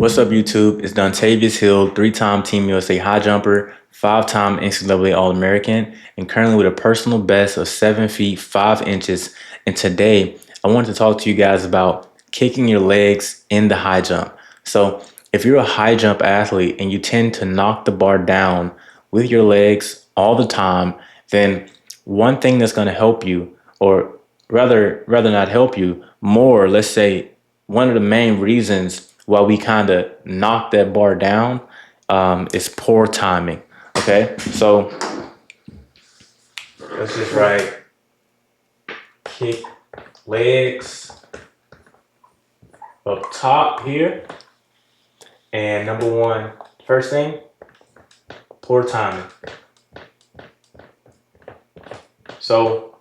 What's up, YouTube? It's Dontavious Hill, three-time Team USA high jumper, five-time NCAA All-American, and currently with a personal best of 7 feet 5 inches. And today, I wanted to talk to you guys about kicking your legs in the high jump. So if you're a high jump athlete and you tend to knock the bar down with your legs all the time, then one thing that's going to help you, or rather not help you more, let's say one of the main reasons why we kind of knock that bar down is poor timing. Okay, so let's just write kick legs up top here. And number one, first thing, poor timing. So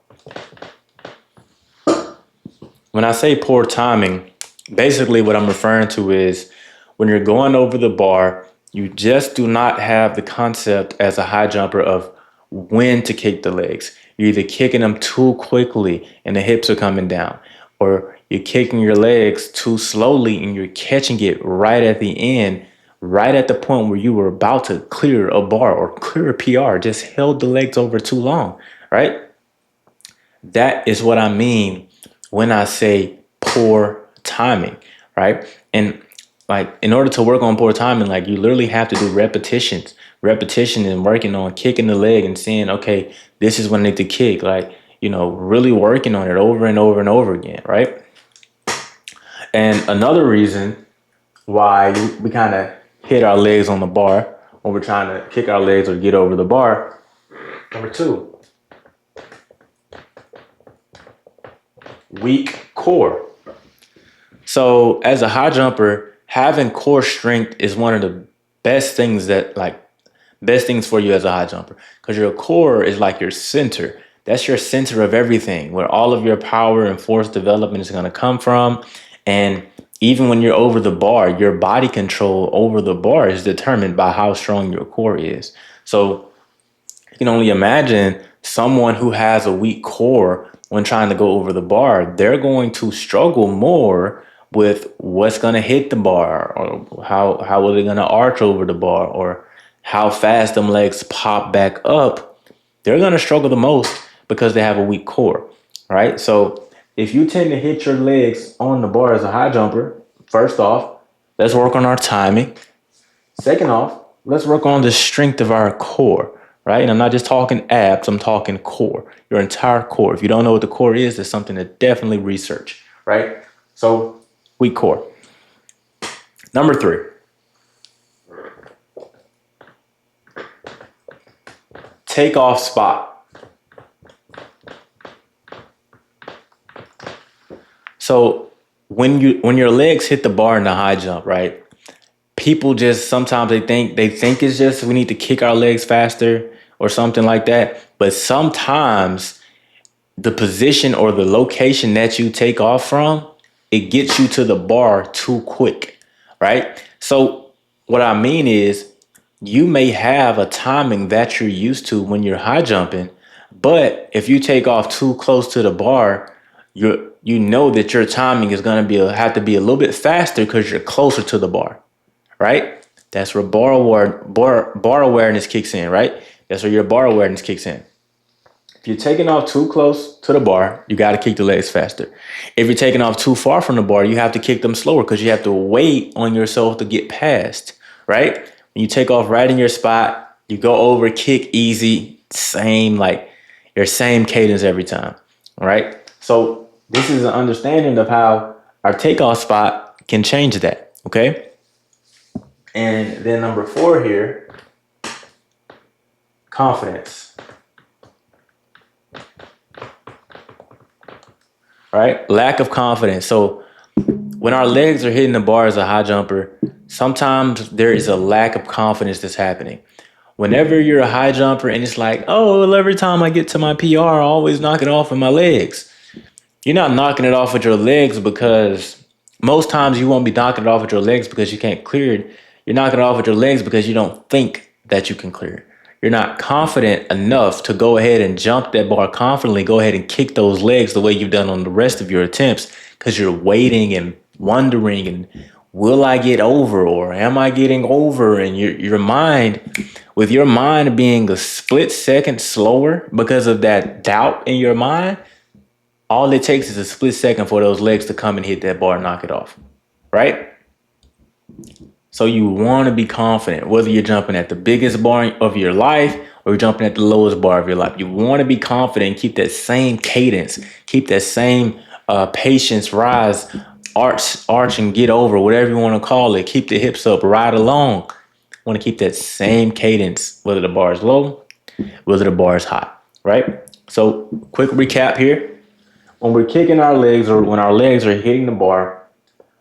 when I say poor timing, basically what I'm referring to is when you're going over the bar, you just do not have the concept as a high jumper of when to kick the legs. You're either kicking them too quickly and the hips are coming down, or you're kicking your legs too slowly and you're catching it right at the end, right at the point where you were about to clear a bar or clear a PR, just held the legs over too long, right? That is what I mean when I say poor timing, right? And like in order to work on poor timing, like you literally have to do repetition and working on kicking the leg and saying, okay, this is when I need to kick, like, really working on it over and over and over again, right? And another reason why we kind of hit our legs on the bar when we're trying to kick our legs or get over the bar, number two, weak core. So as a high jumper, having core strength is one of the best things for you as a high jumper, because your core is like your center. That's your center of everything, where all of your power and force development is going to come from. And even when you're over the bar, your body control over the bar is determined by how strong your core is. So you can only imagine someone who has a weak core when trying to go over the bar, they're going to struggle more with what's going to hit the bar, or how are they going to arch over the bar, or how fast them legs pop back up. They're going to struggle the most because they have a weak core, right? So if you tend to hit your legs on the bar as a high jumper, first off, let's work on our timing. Second off, let's work on the strength of our core, right? And I'm not just talking abs, I'm talking core, your entire core. If you don't know what the core is, it's something to definitely research, right? So weak core. Number three, takeoff spot. So when your legs hit the bar in the high jump, right? People just sometimes they think it's just we need to kick our legs faster or something like that. But sometimes the position or the location that you take off from, it gets you to the bar too quick, right? So what I mean is you may have a timing that you're used to when you're high jumping, but if you take off too close to the bar, you know that your timing is going to have to be a little bit faster because you're closer to the bar, right? That's where bar awareness kicks in, right? That's where your bar awareness kicks in. If you're taking off too close to the bar, you got to kick the legs faster. If you're taking off too far from the bar, you have to kick them slower because you have to wait on yourself to get past, right? When you take off right in your spot, you go over, kick easy, your same cadence every time, all right? So this is an understanding of how our takeoff spot can change that, okay? And then number 4 here, confidence. Right? Lack of confidence. So when our legs are hitting the bar as a high jumper, sometimes there is a lack of confidence that's happening. Whenever you're a high jumper and it's like, oh, well, every time I get to my PR, I always knock it off with my legs. You're not knocking it off with your legs because most times you won't be knocking it off with your legs because you can't clear it. You're knocking it off with your legs because you don't think that you can clear it. You're not confident enough to go ahead and jump that bar confidently, go ahead and kick those legs the way you've done on the rest of your attempts because you're waiting and wondering and will I get over, or am I getting over? And your mind, with your mind being a split second slower because of that doubt in your mind, all it takes is a split second for those legs to come and hit that bar and knock it off, right? So you want to be confident, whether you're jumping at the biggest bar of your life or you're jumping at the lowest bar of your life. You want to be confident and keep that same cadence, keep that same patience, rise, arch and get over, whatever you want to call it. Keep the hips up, ride along. Want to keep that same cadence, whether the bar is low, whether the bar is high, right? So quick recap here. When we're kicking our legs or when our legs are hitting the bar,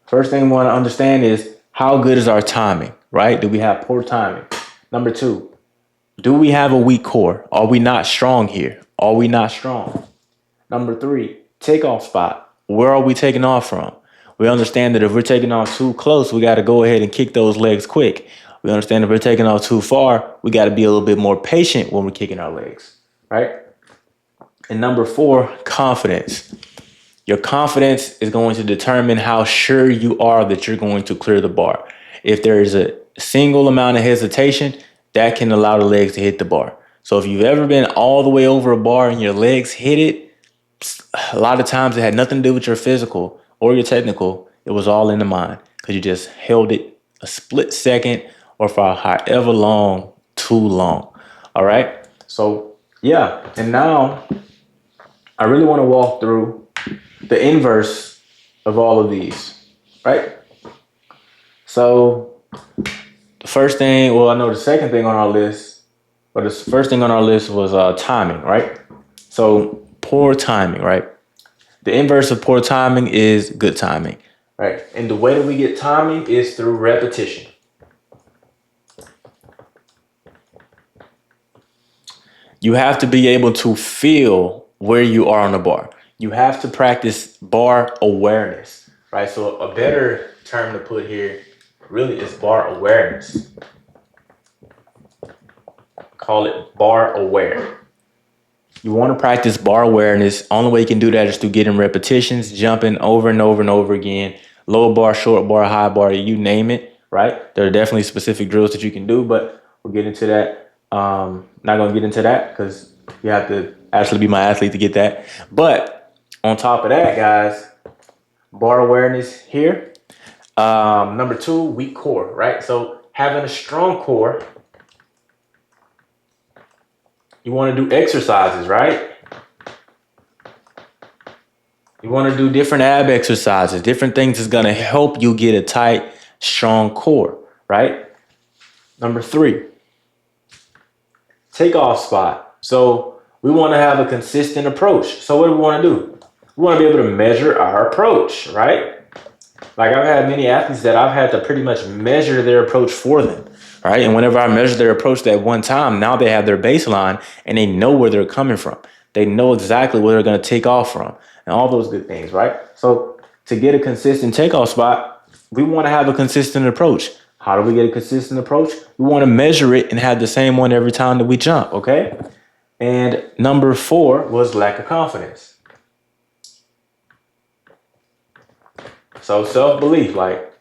first thing we want to understand is how good is our timing, right? Do we have poor timing? Number two, do we have a weak core? Are we not strong here? Are we not strong? Number three, takeoff spot. Where are we taking off from? We understand that if we're taking off too close, we got to go ahead and kick those legs quick. We understand if we're taking off too far, we got to be a little bit more patient when we're kicking our legs, right? And number four, confidence. Your confidence is going to determine how sure you are that you're going to clear the bar. If there is a single amount of hesitation, that can allow the legs to hit the bar. So if you've ever been all the way over a bar and your legs hit it, a lot of times it had nothing to do with your physical or your technical. It was all in the mind because you just held it a split second or for however long, too long. All right. So yeah. And now I really want to walk through the inverse of all of these, right? So the first thing, well, I know the second thing on our list, but the first thing on our list was timing, right? So poor timing, right? The inverse of poor timing is good timing, right? And the way that we get timing is through repetition. You have to be able to feel where you are on the bar. You have to practice bar awareness, right? So a better term to put here really is bar awareness. Call it bar aware. You want to practice bar awareness. Only way you can do that is through getting repetitions, jumping over and over and over again. Low bar, short bar, high bar, you name it, right? There are definitely specific drills that you can do, but we'll get into that. Not going to get into that because you have to actually be my athlete to get that. But on top of that, guys, bar awareness here. Number two, weak core, right? So having a strong core, you want to do exercises, right? You want to do different ab exercises, different things that's going to help you get a tight, strong core, right? Number three, takeoff spot. So we want to have a consistent approach. So what do we want to do? We want to be able to measure our approach, right? Like I've had many athletes that I've had to pretty much measure their approach for them, right? And whenever I measure their approach that one time, now they have their baseline and they know where they're coming from. They know exactly where they're going to take off from and all those good things, right? So to get a consistent takeoff spot, we want to have a consistent approach. How do we get a consistent approach? We want to measure it and have the same one every time that we jump, okay? And number four was lack of confidence. So self-belief, like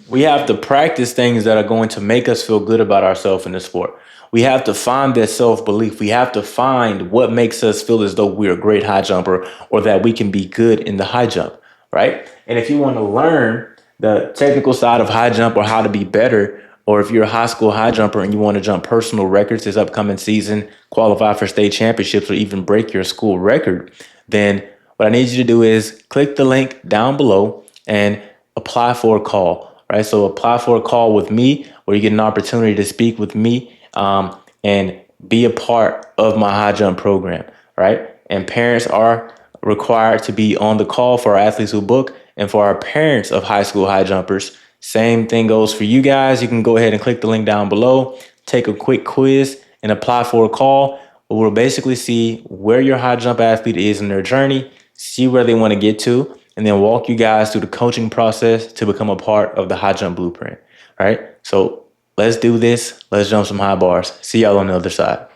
we have to practice things that are going to make us feel good about ourselves in the sport. We have to find that self-belief. We have to find what makes us feel as though we're a great high jumper or that we can be good in the high jump, right? And if you want to learn the technical side of high jump or how to be better, or if you're a high school high jumper and you want to jump personal records this upcoming season, qualify for state championships, or even break your school record, then what I need you to do is click the link down below and apply for a call, right? So apply for a call with me where you get an opportunity to speak with me and be a part of my high jump program, right? And parents are required to be on the call for our athletes who book and for our parents of high school high jumpers. Same thing goes for you guys. You can go ahead and click the link down below, take a quick quiz and apply for a call. We'll basically see where your high jump athlete is in their journey, see where they want to get to, and then walk you guys through the coaching process to become a part of the high jump blueprint. All right. So let's do this. Let's jump some high bars. See y'all on the other side.